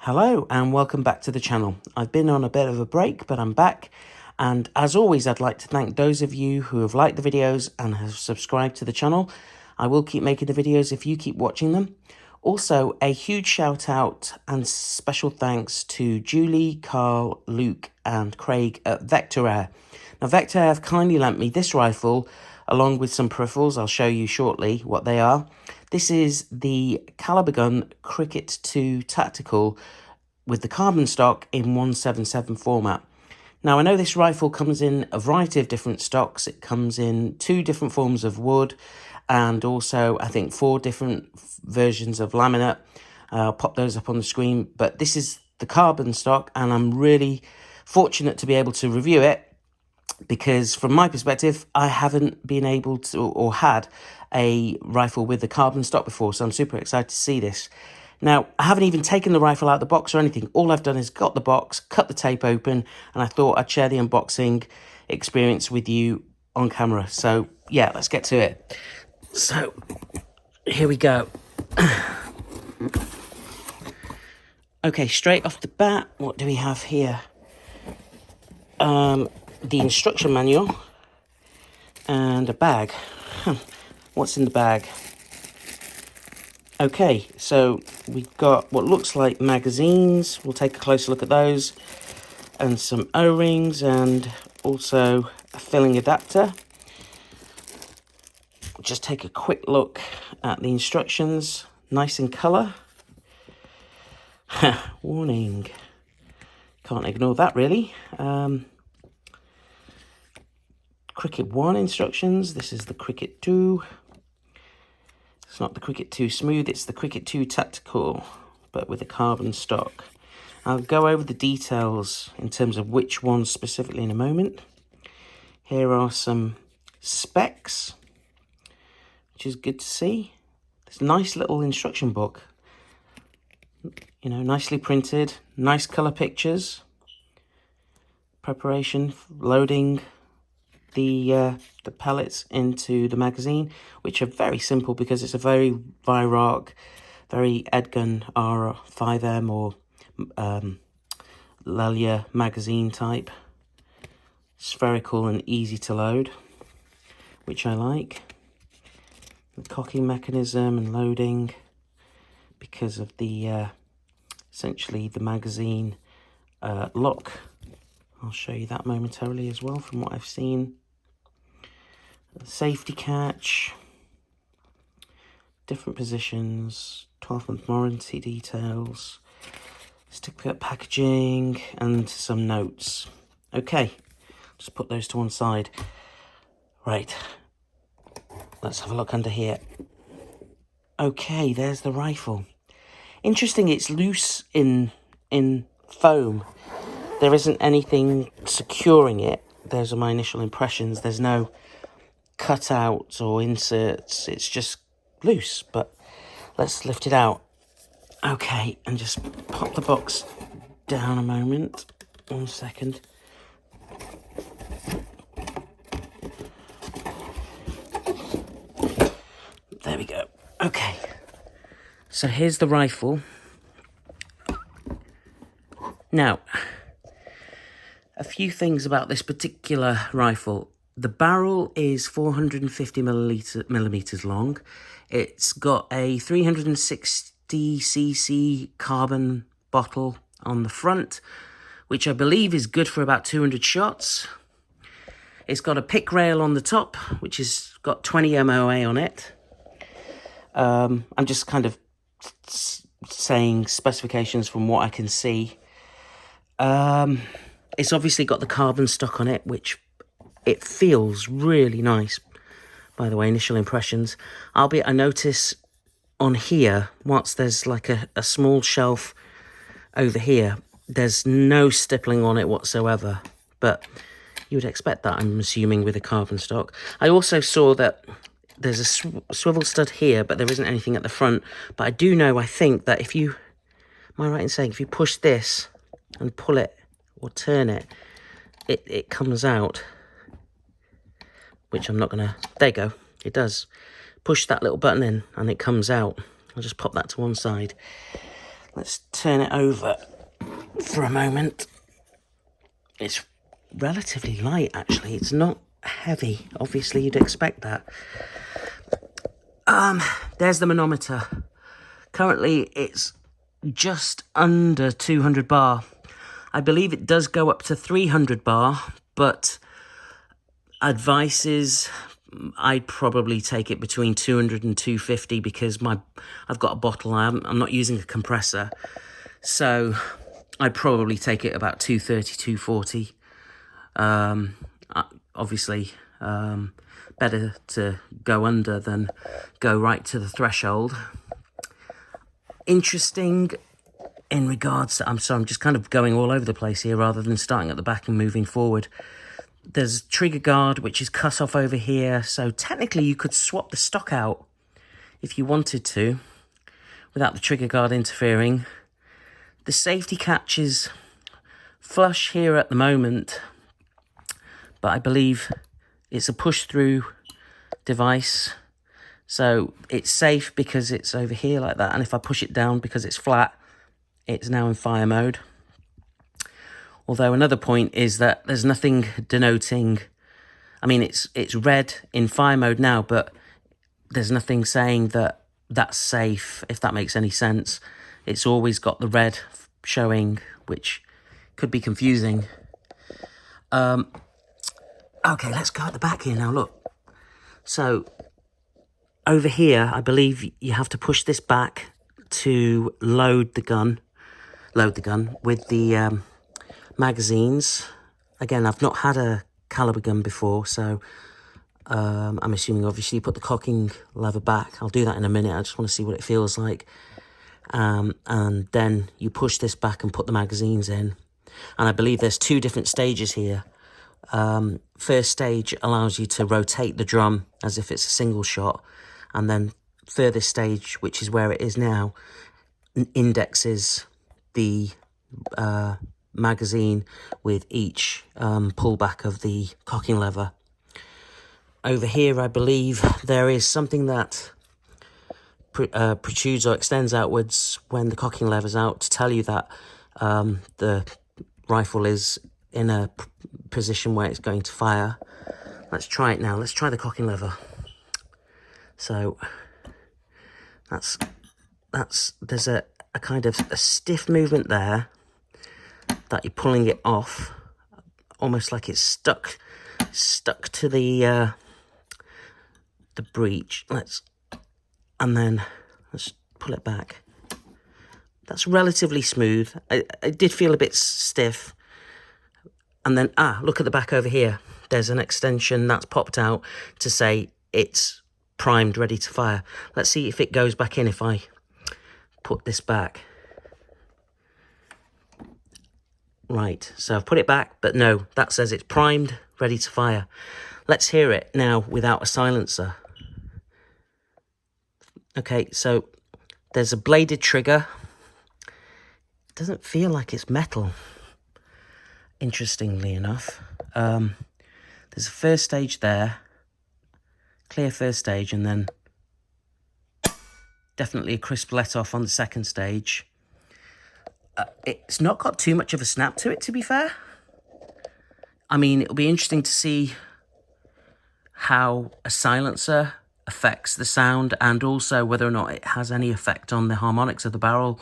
Hello and welcome back to the channel. I've been on a bit of a break, but I'm back. And as always, I'd like to thank those of you who have liked the videos and have subscribed to the channel. I will keep making the videos if you keep watching them. Also, a huge shout out and special thanks to Julie, Carl, Luke and Craig at Vector Air. Now, Vector Air have kindly lent me this rifle along with some peripherals. I'll show you shortly what they are. This is the KalibrGun Cricket II Tactical with the carbon stock in 177 format. Now, I know this rifle comes in a variety of different stocks. It comes in 2 different forms of wood and also, I think, 4 different versions of laminate. I'll pop those up on the screen, but this is the carbon stock and I'm really fortunate to be able to review it because from my perspective, I haven't been able to or had a rifle with the carbon stock before, so I'm super excited to see this. Now, I haven't even taken the rifle out of the box or anything. All I've done is got the box, cut the tape open, and I thought I'd share the unboxing experience with you on camera. So, yeah, let's get to it. So, here we go. Okay, straight off the bat, what do we have here? The instruction manual and a bag. What's in the bag? Okay, so we've got what looks like magazines. We'll take a closer look at those. And some O-rings and also a filling adapter. Just take a quick look at the instructions. Nice in colour. Warning. Can't ignore that really. Cricket 1 instructions. This is the Cricket 2. It's not the Cricket 2 Smooth, it's the Cricket 2 Tactical, but with a carbon stock. I'll go over the details in terms of which one specifically in a moment. Here are some specs, which is good to see. This nice little instruction book. You know, nicely printed, nice colour pictures. Preparation, loading the pellets into the magazine, which are very simple because it's a very Viroc, very Edgun R5M or Lelia magazine type. Spherical and easy to load, which I like. The cocking mechanism and loading because of the essentially the magazine lock. I'll show you that momentarily as well from what I've seen. Safety catch, different positions, 12-month warranty details, sticker packaging, and some notes. Okay, just put those to one side. Right, let's have a look under here. Okay, there's the rifle. Interesting, it's loose in foam. There isn't anything securing it. Those are my initial impressions. There's no cutouts or inserts. It's just loose, but let's lift it out. Okay, and just pop the box down a moment. 1 second. There we go. Okay, so here's the rifle. Now, a few things about this particular rifle. The barrel is 450 millimeters long. It's got a 360cc carbon bottle on the front, which I believe is good for about 200 shots. It's got a pick rail on the top, which has got 20 MOA on it. I'm just kind of saying specifications from what I can see. It's obviously got the carbon stock on it, which it feels really nice. By the way, initial impressions. Albeit I notice on here, whilst there's like a small shelf over here, there's no stippling on it whatsoever. But you would expect that, I'm assuming, with a carbon stock. I also saw that there's a swivel stud here, but there isn't anything at the front. But I do know, I think, that if you... Am I right in saying if you push this and pull it or turn it, it comes out, which I'm not gonna, there you go, it does. Push that little button in and it comes out. I'll just pop that to one side. Let's turn it over for a moment. It's relatively light, actually. It's not heavy. Obviously, you'd expect that. There's the manometer. Currently, it's just under 200 bar. I believe it does go up to 300 bar, but advice is I'd probably take it between 200 and 250 because I've got a bottle. I'm not using a compressor, so I'd probably take it about 230, 240. Obviously, better to go under than go right to the threshold. Interesting in regards to, I'm just kind of going all over the place here rather than starting at the back and moving forward. There's trigger guard, which is cut off over here. So technically you could swap the stock out if you wanted to without the trigger guard interfering. The safety catch is flush here at the moment, but I believe it's a push-through device. So it's safe because it's over here like that. And if I push it down because it's flat, it's now in fire mode. Although another point is that there's nothing denoting, I mean, it's red in fire mode now, but there's nothing saying that that's safe, if that makes any sense. It's always got the red showing, which could be confusing. Okay, let's go at the back here now, look. So over here, I believe you have to push this back to load the gun with the magazines. Again, I've not had a KalibrGun before, so I'm assuming obviously you put the cocking lever back. I'll do that in a minute. I just want to see what it feels like. And then you push this back and put the magazines in. And I believe there's two different stages here. First stage allows you to rotate the drum as if it's a single shot, and then furthest stage, which is where it is now, indexes the magazine with each pullback of the cocking lever. Over here, I believe there is something that protrudes or extends outwards when the cocking lever's out to tell you that the rifle is in a position where it's going to fire. Let's try it now. Let's try the cocking lever. So there's a kind of a stiff movement there that you're pulling it off, almost like it's stuck to the breech. And then let's pull it back. That's relatively smooth. I did feel a bit stiff. And then, look at the back over here. There's an extension that's popped out to say it's primed, ready to fire. Let's see if it goes back in if I put this back. Right, so I've put it back, but no, that says it's primed, ready to fire. Let's hear it now without a silencer. Okay, so there's a bladed trigger. It doesn't feel like it's metal, interestingly enough. There's a first stage there, clear first stage, and then definitely a crisp let off on the second stage. It's not got too much of a snap to it, to be fair. I mean, it'll be interesting to see how a silencer affects the sound, and also whether or not it has any effect on the harmonics of the barrel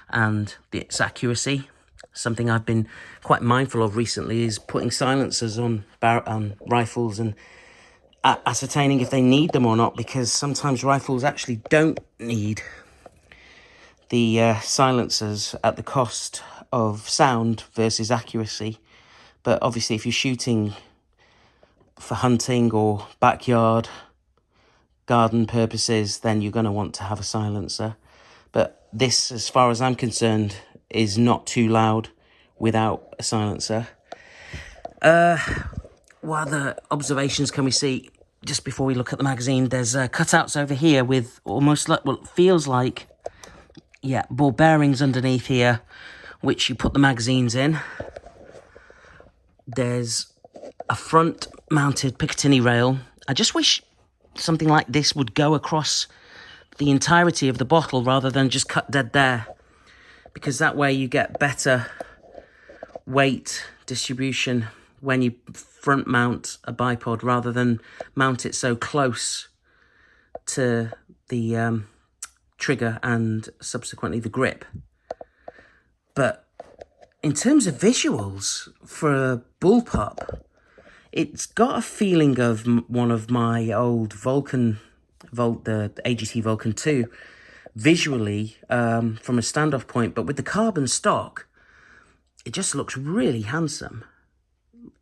and its accuracy. Something I've been quite mindful of recently is putting silencers on rifles and ascertaining if they need them or not, because sometimes rifles actually don't need the silencers at the cost of sound versus accuracy. But obviously if you're shooting for hunting or backyard garden purposes, then you're going to want to have a silencer. But this, as far as I'm concerned, is not too loud without a silencer. What other observations can we see just before we look at the magazine? There's cutouts over here with almost like what feels like, yeah, ball bearings underneath here, which you put the magazines in. There's a front mounted Picatinny rail. I just wish something like this would go across the entirety of the bottle rather than just cut dead there, because that way you get better weight distribution when you front mount a bipod rather than mount it so close to the trigger and subsequently the grip. But in terms of visuals for a bullpup, it's got a feeling of one of my old the AGT Vulcan II, visually from a standoff point, but with the carbon stock, it just looks really handsome.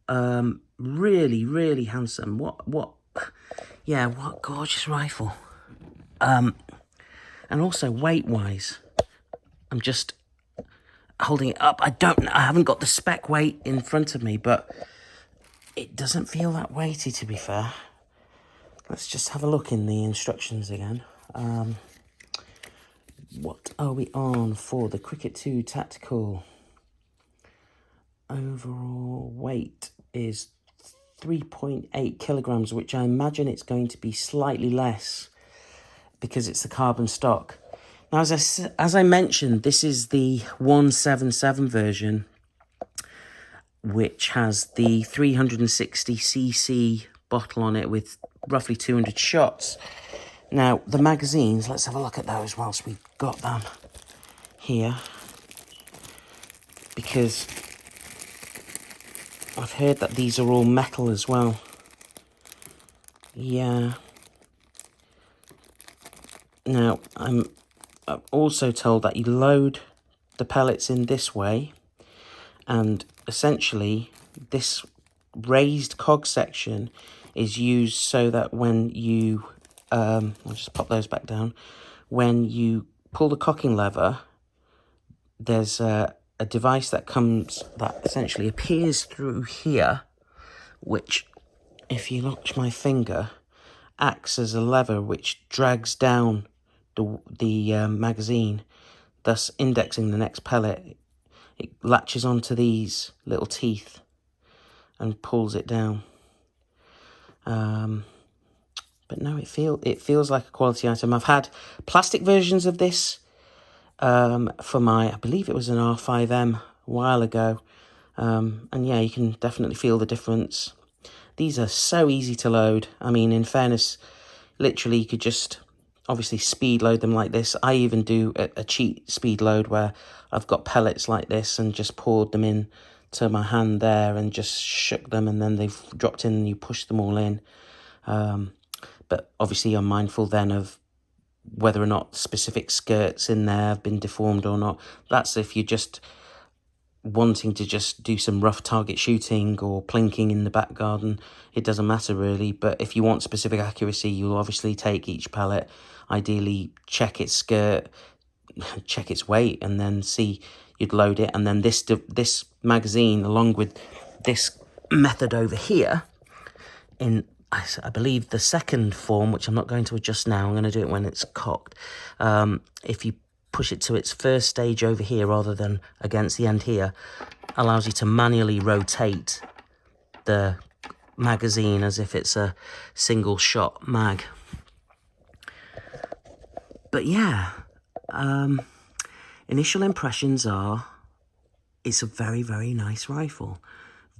Really, really handsome. What gorgeous rifle. And also weight-wise, I'm just holding it up. I haven't got the spec weight in front of me, but it doesn't feel that weighty, to be fair. Let's just have a look in the instructions again. What are we on for the Cricket II Tactical? Overall weight is 3.8 kilograms, which I imagine it's going to be slightly less because it's the carbon stock. Now, as I mentioned, this is the 177 version, which has the 360cc bottle on it with roughly 200 shots. Now, the magazines, let's have a look at those whilst we've got them here, because I've heard that these are all metal as well. Yeah. Now, I'm also told that you load the pellets in this way, and essentially this raised cog section is used so that when you, I'll just pop those back down, when you pull the cocking lever, there's a device that essentially appears through here, which, if you watch my finger, acts as a lever which drags down the magazine, thus indexing the next pellet. It latches onto these little teeth and pulls it down. But no, it feels like a quality item. I've had plastic versions of this for my, I believe it was an R5M a while ago. And yeah, you can definitely feel the difference. These are so easy to load. I mean, in fairness, literally you could just obviously speed load them like this. I even do a cheat speed load where I've got pellets like this and just poured them in to my hand there and just shook them, and then they've dropped in and you push them all in. But obviously I'm mindful then of whether or not specific skirts in there have been deformed or not. That's if you're just wanting to just do some rough target shooting or plinking in the back garden. It doesn't matter really, but if you want specific accuracy, you'll obviously take each pellet, ideally check its skirt, check its weight, and then you'd load it. And then this magazine, along with this method over here, in I believe the second form, which I'm not going to adjust now, I'm going to do it when it's cocked. If you push it to its first stage over here rather than against the end here, allows you to manually rotate the magazine as if it's a single shot mag. But yeah, initial impressions are it's a very, very nice rifle.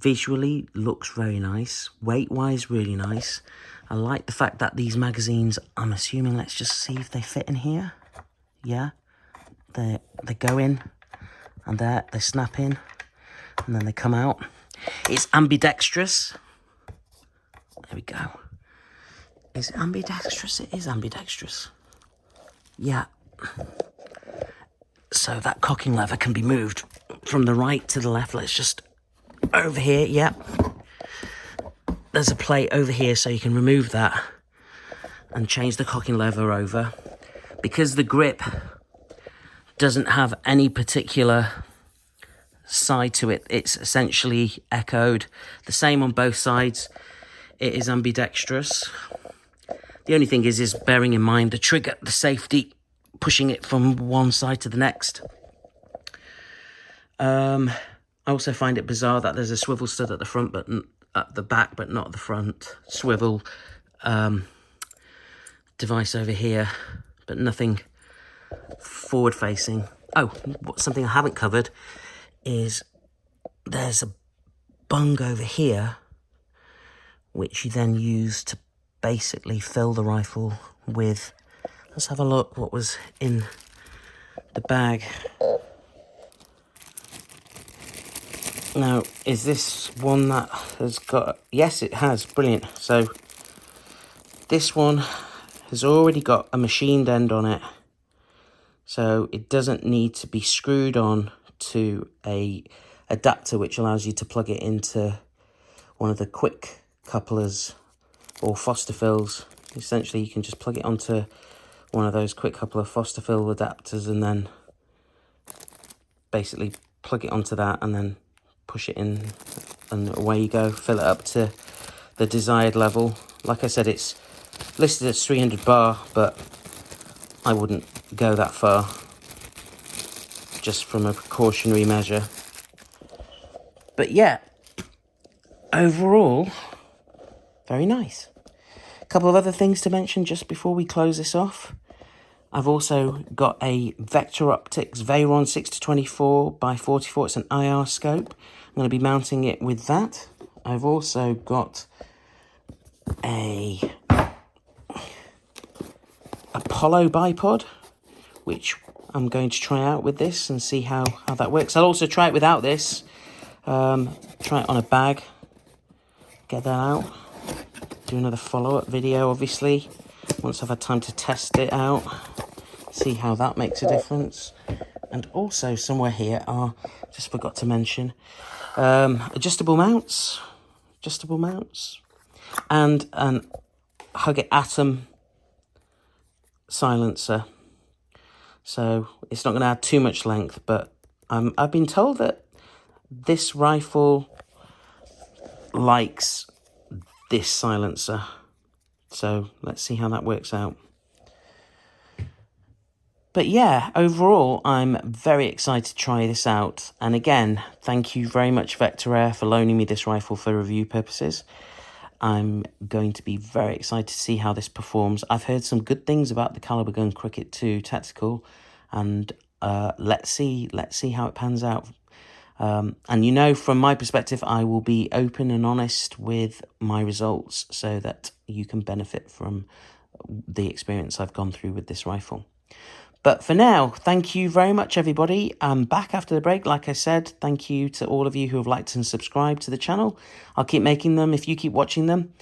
Visually looks very nice, weight-wise really nice. I like the fact that these magazines, I'm assuming, let's just see if they fit in here. Yeah, they go in, and they snap in, and then they come out. It's ambidextrous. There we go. Is it ambidextrous? It is ambidextrous. Yeah. So that cocking lever can be moved from the right to the left. Let's just over here, yeah. There's a plate over here, so you can remove that and change the cocking lever over. Because the grip doesn't have any particular side to it, it's essentially echoed. The same on both sides. It is ambidextrous. The only thing is bearing in mind the trigger, the safety, pushing it from one side to the next. I also find it bizarre that there's a swivel stud at the front, but at the back, but not at the front. Swivel device over here, but nothing forward facing. Oh, something I haven't covered is there's a bung over here which you then use to basically fill the rifle with. Let's have a look what was in the bag. Now, is this one that has got... Yes, it has. Brilliant. So this one has already got a machined end on it, so it doesn't need to be screwed on to a adapter which allows you to plug it into one of the quick couplers or Foster fills. Essentially, you can just plug it onto one of those quick coupler Foster fill adapters and then basically plug it onto that and then push it in, and away you go. Fill it up to the desired level. Like I said, it's listed as 300 bar, but I wouldn't go that far, just from a precautionary measure. But yeah, overall, very nice. A couple of other things to mention just before we close this off. I've also got a Vector Optics Veyron 6-24 by 44. It's an IR scope. I'm going to be mounting it with that. I've also got a Apollo bipod, which I'm going to try out with this and see how that works. I'll also try it without this. Try it on a bag. Get that out. Do another follow-up video, obviously, once I've had time to test it out. See how that makes a difference. And also somewhere here are, just forgot to mention, adjustable mounts, and an Hug It Atom silencer. So it's not going to add too much length, but I've been told that this rifle likes this silencer. So let's see how that works out. But yeah, overall, I'm very excited to try this out. And again, thank you very much, Vector Air, for loaning me this rifle for review purposes. I'm going to be very excited to see how this performs. I've heard some good things about the KalibreGun Cricket II Tactical, and let's see how it pans out. And you know, from my perspective, I will be open and honest with my results so that you can benefit from the experience I've gone through with this rifle. But for now, thank you very much, everybody. I'm back after the break. Like I said, thank you to all of you who have liked and subscribed to the channel. I'll keep making them if you keep watching them.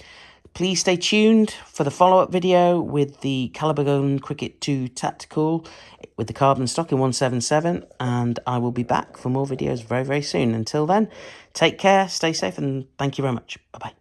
Please stay tuned for the follow-up video with the KalibrGun Cricket II Tactical with the carbon stock in 177. And I will be back for more videos very, very soon. Until then, take care, stay safe, and thank you very much. Bye-bye.